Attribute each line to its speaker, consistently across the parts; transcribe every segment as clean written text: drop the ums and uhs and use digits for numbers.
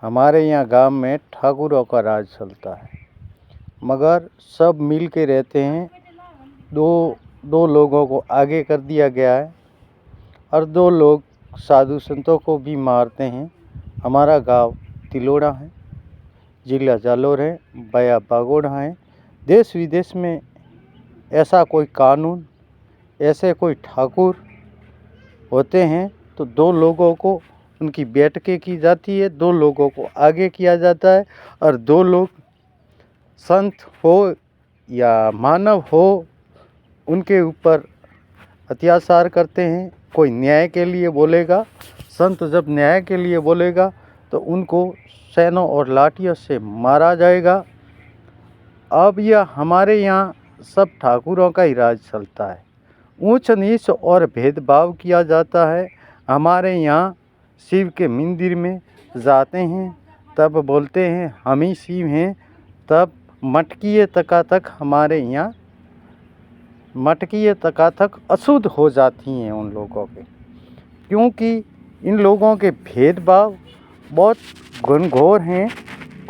Speaker 1: हमारे यहाँ गांव में ठाकुरों का राज चलता है, मगर सब मिल के रहते हैं। दो लोगों को आगे कर दिया गया है और दो लोग साधु संतों को भी मारते हैं। हमारा गांव तिलोड़ा है, जिला जालोर है, बया बागोड़ा है। देश विदेश में ऐसा कोई कानून, ऐसे कोई ठाकुर होते हैं तो दो लोगों को उनकी बैठकें की जाती है, दो लोगों को आगे किया जाता है और दो लोग संत हो या मानव हो उनके ऊपर अत्याचार करते हैं। कोई न्याय के लिए बोलेगा, संत जब न्याय के लिए बोलेगा तो उनको सैनों और लाठियों से मारा जाएगा। अब यह हमारे यहाँ सब ठाकुरों का ही राज चलता है। ऊंच नीच और भेदभाव किया जाता है। हमारे यहाँ शिव के मंदिर में जाते हैं तब बोलते हैं हम ही शिव हैं, तब मटकिए तक हमारे यहाँ मटकिए तक अशुद्ध हो जाती हैं उन लोगों के, क्योंकि इन लोगों के भेदभाव बहुत घनघोर हैं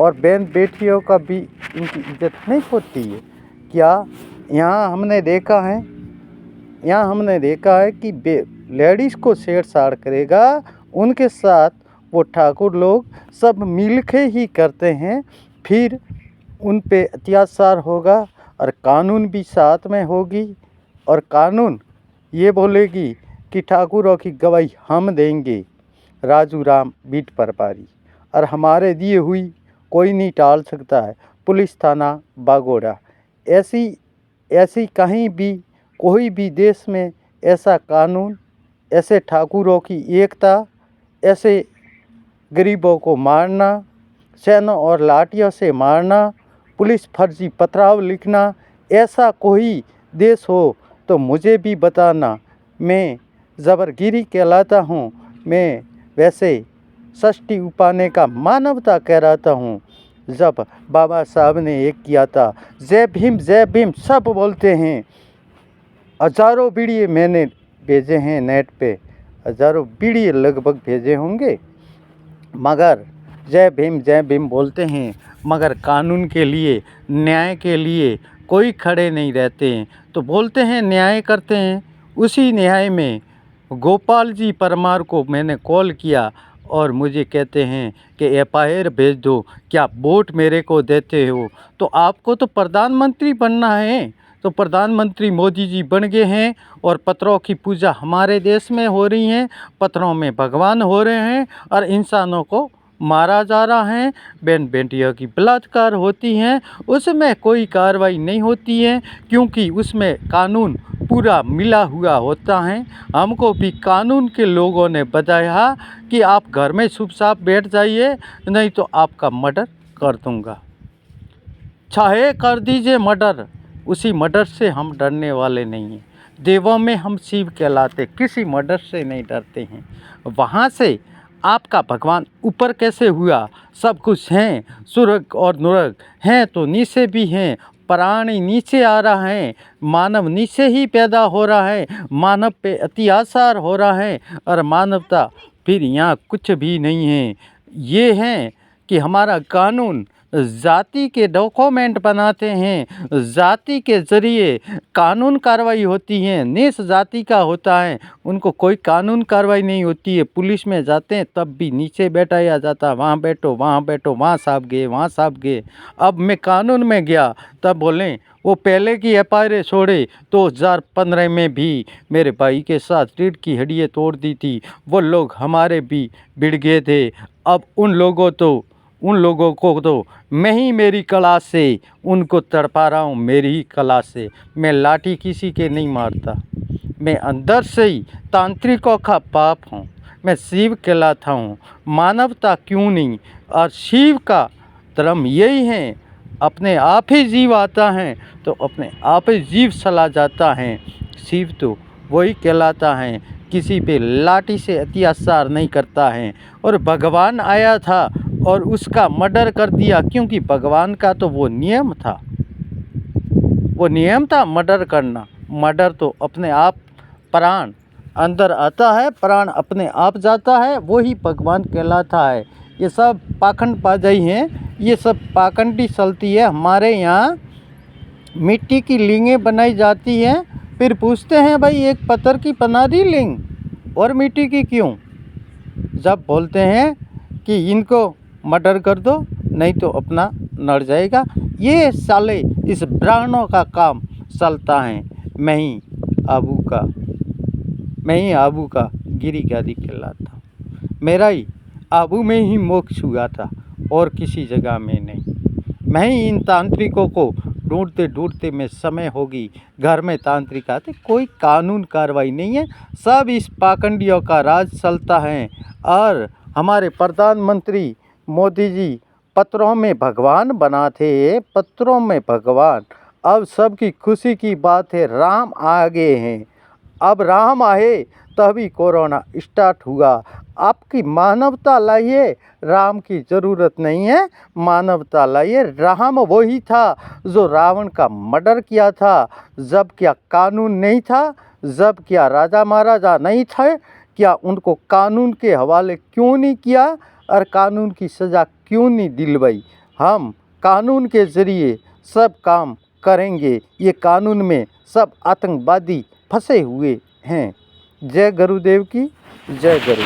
Speaker 1: और बहन बेटियों का भी इनकी इज्जत नहीं होती है। क्या यहाँ हमने देखा है कि लेडीज़ को छेड़छाड़ करेगा, उनके साथ वो ठाकुर लोग सब मिलके ही करते हैं। फिर उन पे अत्याचार होगा और कानून भी साथ में होगी और कानून ये बोलेगी कि ठाकुरों की गवाही हम देंगे, राजू राम बीट परपारी, और हमारे दिए हुई कोई नहीं टाल सकता है। पुलिस थाना बागोड़ा, ऐसी कहीं भी कोई भी देश में ऐसा कानून, ऐसे ठाकुरों की एकता, ऐसे गरीबों को मारना, सैनों और लाठियों से मारना, पुलिस फर्जी पथराव लिखना, ऐसा कोई देश हो तो मुझे भी बताना। मैं जबरगिरी कहलाता हूँ, मैं वैसे षष्ठी उपाने का मानवता कहलाता हूँ। जब बाबा साहब ने एक किया था, जय भीम सब बोलते हैं। हजारों वीडियो मैंने भेजे हैं नेट पे, हजारों वीडियो लगभग भेजे होंगे, मगर जय भीम बोलते हैं, मगर कानून के लिए, न्याय के लिए कोई खड़े नहीं रहते हैं। तो बोलते हैं न्याय करते हैं। उसी न्याय में गोपाल जी परमार को मैंने कॉल किया और मुझे कहते हैं कि एफआईआर भेज दो, क्या वोट मेरे को देते हो? तो आपको तो प्रधानमंत्री बनना है, तो प्रधानमंत्री मोदी जी बन गए हैं और पत्थरों की पूजा हमारे देश में हो रही है, पत्थरों में भगवान हो रहे हैं और इंसानों को मारा जा रहा है, बहन बेटियों की बलात्कार होती हैं, उसमें कोई कार्रवाई नहीं होती है, क्योंकि उसमें कानून पूरा मिला हुआ होता है। हमको भी कानून के लोगों ने बताया कि आप घर में चुपचाप बैठ जाइए, नहीं तो आपका मर्डर कर दूंगा। चाहे कर दीजिए मर्डर, उसी मर्डर से हम डरने वाले नहीं हैं। देवों में हम शिव कहलाते, किसी मर्डर से नहीं डरते हैं। वहाँ से आपका भगवान ऊपर कैसे हुआ? सब कुछ हैं, सुरग और नुरग हैं तो नीचे भी हैं, प्राणी नीचे आ रहा है, मानव नीचे ही पैदा हो रहा है, मानव पे अत्याचार हो रहा है और मानवता फिर यहाँ कुछ भी नहीं है। ये है कि हमारा कानून जाति के डॉक्यूमेंट बनाते हैं, जाति के ज़रिए कानून कार्रवाई होती है। नीच जाति का होता है, उनको कोई कानून कार्रवाई नहीं होती है। पुलिस में जाते हैं तब भी नीचे बैठाया जाता, वहाँ बैठो, वहाँ साहब गए। अब मैं कानून में गया तब बोलें वो पहले की एफआईआर छोड़े। 2015 में भी मेरे भाई के साथ रीढ़ की हड्डियाँ तोड़ दी थी, वो लोग हमारे भी भिड़ गए थे। अब उन लोगों को तो मैं ही मेरी कला से उनको तड़पा रहा हूँ, मेरी ही कला से। मैं लाठी किसी के नहीं मारता, मैं अंदर से ही तांत्रिकों का बाप हूँ, मैं शिव कहलाता हूँ। मानवता क्यों नहीं? और शिव का धर्म यही है, अपने आप ही जीव आता है तो अपने आप ही जीव चला जाता है। शिव तो वही कहलाता है, किसी पे लाठी से अत्याचार नहीं करता है। और भगवान आया था और उसका मर्डर कर दिया, क्योंकि भगवान का तो वो नियम था मर्डर करना। मर्डर तो अपने आप प्राण अंदर आता है, प्राण अपने आप जाता है, वही भगवान कहलाता है। ये सब पाखंड बाजाई हैं, ये सब पाखंडी चलती है। हमारे यहाँ मिट्टी की लिंगें बनाई जाती हैं, फिर पूछते हैं भाई एक पत्थर की बना दी लिंग और मिट्टी की क्यों? जब बोलते हैं कि इनको मर्डर कर दो नहीं तो अपना नड़ जाएगा। ये साले इस ब्राह्मणों का काम चलता है। मैं ही आबू का गिरी गादी कहलाता। मेरा ही आबू में ही मोक्ष हुआ था और किसी जगह में नहीं। मैं ही इन तांत्रिकों को ढूंढते ढूंढते में समय होगी। घर में तांत्रिक आते, कोई कानून कार्रवाई नहीं है, सब इस पाखंडियों का राज चलता है। और हमारे प्रधानमंत्री मोदी जी पत्रों में भगवान बनाते, पत्रों में भगवान। अब सबकी खुशी की बात है, राम आ गए हैं। अब राम आए तभी कोरोना स्टार्ट हुआ। आपकी मानवता लाइए, राम की ज़रूरत नहीं है, मानवता लाइए। राम वही था जो रावण का मर्डर किया था। जब क्या कानून नहीं था, जब क्या राजा महाराजा नहीं थे, क्या उनको कानून के हवाले क्यों नहीं किया और कानून की सज़ा क्यों नहीं दिलवाई? हम कानून के ज़रिए सब काम करेंगे। ये कानून में सब आतंकवादी फंसे हुए हैं। जय गुरुदेव की जय गुरु।